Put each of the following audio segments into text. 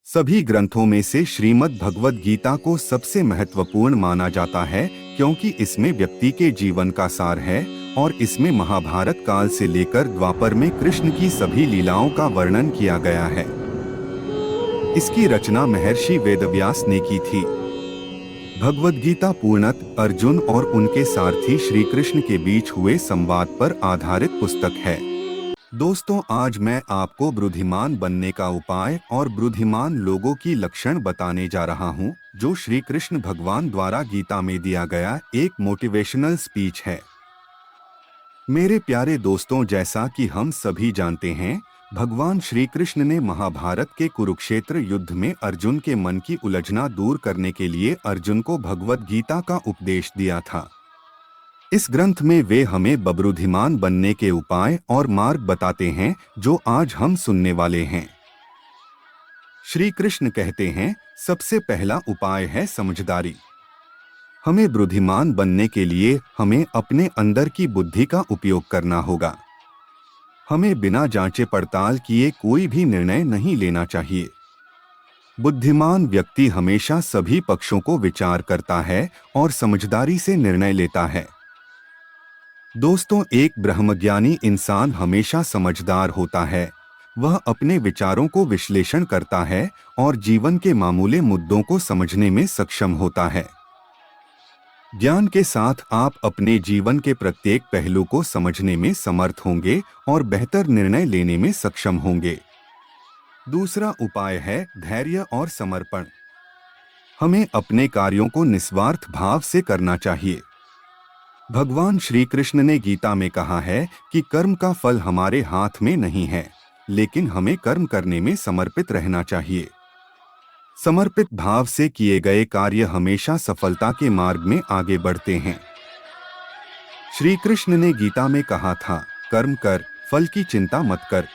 सभी ग्रंथों में से श्रीमद् भगवद गीता को सबसे महत्वपूर्ण माना जाता है क्योंकि इसमें व्यक्ति के जीवन का सार है और इसमें महाभारत काल से लेकर द्वापर में कृष्ण की सभी लीलाओं का वर्णन किया गया है। इसकी रचना महर्षि वेदव्यास ने की थी। भगवद गीता पूर्णतः अर्जुन और उनके सारथी श्री कृष्ण के बीच हुए संवाद पर आधारित पुस्तक है। दोस्तों, आज मैं आपको बुद्धिमान बनने का उपाय और बुद्धिमान लोगों की लक्षण बताने जा रहा हूं, जो श्री कृष्ण भगवान द्वारा गीता में दिया गया एक मोटिवेशनल स्पीच है। मेरे प्यारे दोस्तों, जैसा कि हम सभी जानते हैं, भगवान श्री कृष्ण ने महाभारत के कुरुक्षेत्र युद्ध में अर्जुन के मन की उलझना दूर करने के लिए अर्जुन को भगवद गीता का उपदेश दिया था। इस ग्रंथ में वे हमें बुद्धिमान बनने के उपाय और मार्ग बताते हैं जो आज हम सुनने वाले हैं। श्री कृष्ण कहते हैं, सबसे पहला उपाय है समझदारी। हमें बुद्धिमान बनने के लिए हमें अपने अंदर की बुद्धि का उपयोग करना होगा। हमें बिना जांचे पड़ताल किए कोई भी निर्णय नहीं लेना चाहिए। बुद्धिमान व्यक्ति हमेशा सभी पक्षों को विचार करता है और समझदारी से निर्णय लेता है। दोस्तों, एक ब्रह्मज्ञानी इंसान हमेशा समझदार होता है। वह अपने विचारों को विश्लेषण करता है और जीवन के मामूली मुद्दों को समझने में सक्षम होता है। ज्ञान के साथ आप अपने जीवन के प्रत्येक पहलू को समझने में समर्थ होंगे और बेहतर निर्णय लेने में सक्षम होंगे। दूसरा उपाय है धैर्य और समर्पण। हमें अपने कार्यों को निस्वार्थ भाव से करना चाहिए। भगवान श्री कृष्ण ने गीता में कहा है कि कर्म का फल हमारे हाथ में नहीं है, लेकिन हमें कर्म करने में समर्पित रहना चाहिए। समर्पित भाव से किए गए कार्य हमेशा सफलता के मार्ग में आगे बढ़ते हैं। श्री कृष्ण ने गीता में कहा था, कर्म कर, फल की चिंता मत कर।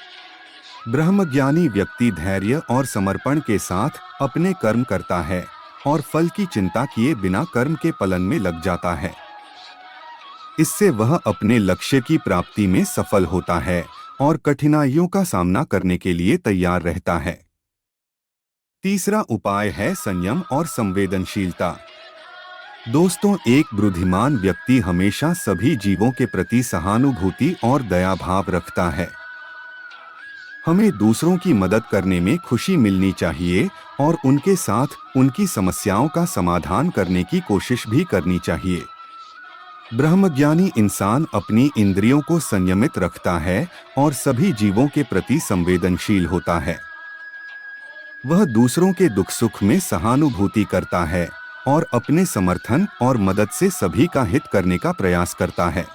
ब्रह्मज्ञानी व्यक्ति धैर्य और समर्पण के साथ अपने कर्म करता है और फल की चिंता किए बिना कर्म के पालन में लग जाता है। इससे वह अपने लक्ष्य की प्राप्ति में सफल होता है और कठिनाइयों का सामना करने के लिए तैयार रहता है। तीसरा उपाय है संयम और संवेदनशीलता। दोस्तों, एक बुद्धिमान व्यक्ति हमेशा सभी जीवों के प्रति सहानुभूति और दया भाव रखता है। हमें दूसरों की मदद करने में खुशी मिलनी चाहिए और उनके साथ उनकी समस्याओं का समाधान करने की कोशिश भी करनी चाहिए। ब्रह्मज्ञानी इंसान अपनी इंद्रियों को संयमित रखता है और सभी जीवों के प्रति संवेदनशील होता है। वह दूसरों के दुख सुख में सहानुभूति करता है और अपने समर्थन और मदद से सभी का हित करने का प्रयास करता है।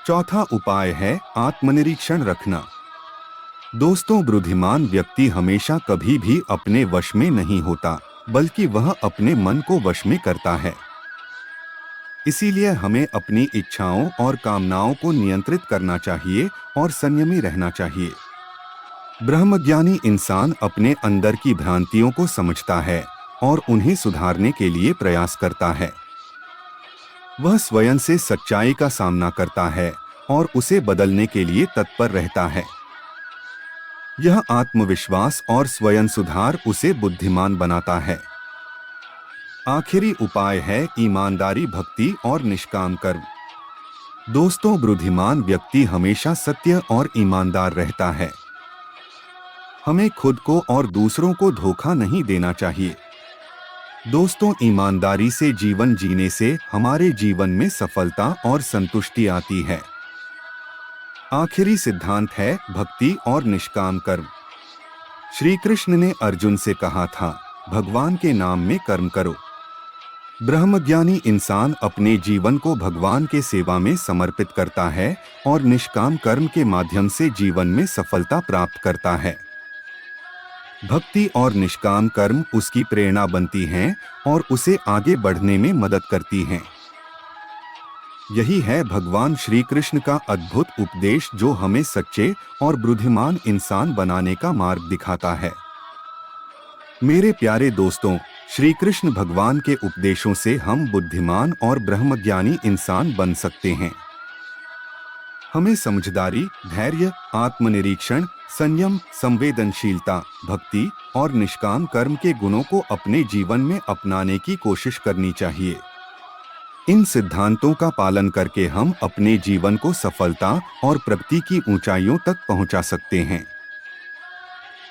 चौथा उपाय है आत्मनिरीक्षण रखना। दोस्तों, बुद्धिमान व्यक्ति हमेशा कभी भी अपने वश में नहीं होता, बल्कि वह अपने मन को वश में करता है। इसीलिए हमें अपनी इच्छाओं और कामनाओं को नियंत्रित करना चाहिए और संयमी रहना चाहिए। ब्रह्मज्ञानी इंसान अपने अंदर की भ्रांतियों को समझता है और उन्हें सुधारने के लिए प्रयास करता है। वह स्वयं से सच्चाई का सामना करता है और उसे बदलने के लिए तत्पर रहता है। यह आत्मविश्वास और स्वयं सुधार उसे बुद्धिमान बनाता है। आखिरी उपाय है ईमानदारी, भक्ति और निष्काम कर्म। दोस्तों, बुद्धिमान व्यक्ति हमेशा सत्य और ईमानदार रहता है। हमें खुद को और दूसरों को धोखा नहीं देना चाहिए। दोस्तों, ईमानदारी से जीवन जीने से हमारे जीवन में सफलता और संतुष्टि आती है। आखिरी सिद्धांत है भक्ति और निष्काम कर्म। श्री कृष्ण ने अर्जुन से कहा था, भगवान के नाम में कर्म करो। ब्रह्मज्ञानी इंसान अपने जीवन को भगवान के सेवा में समर्पित करता है और निष्काम कर्म के माध्यम से जीवन में सफलता प्राप्त करता है। भक्ति और निष्काम कर्म उसकी प्रेरणा बनती हैं और उसे आगे बढ़ने में मदद करती हैं। यही है भगवान श्री कृष्ण का अद्भुत उपदेश, जो हमें सच्चे और बुद्धिमान इंसान बनाने का मार्ग दिखाता है। मेरे प्यारे दोस्तों, श्री कृष्ण भगवान के उपदेशों से हम बुद्धिमान और ब्रह्मज्ञानी इंसान बन सकते हैं। हमें समझदारी, धैर्य, आत्मनिरीक्षण, संयम, संवेदनशीलता, भक्ति और निष्काम कर्म के गुणों को अपने जीवन में अपनाने की कोशिश करनी चाहिए। इन सिद्धांतों का पालन करके हम अपने जीवन को सफलता और प्रगति की ऊंचाइयों तक पहुंचा सकते हैं।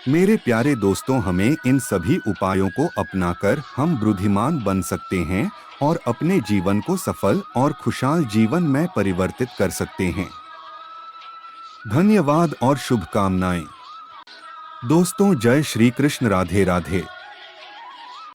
मेरे प्यारे दोस्तों, हमें इन सभी उपायों को अपनाकर हम बुद्धिमान बन सकते हैं और अपने जीवन को सफल और खुशहाल जीवन में परिवर्तित कर सकते हैं। धन्यवाद और शुभकामनाएं। दोस्तों, जय श्री कृष्ण। राधे राधे।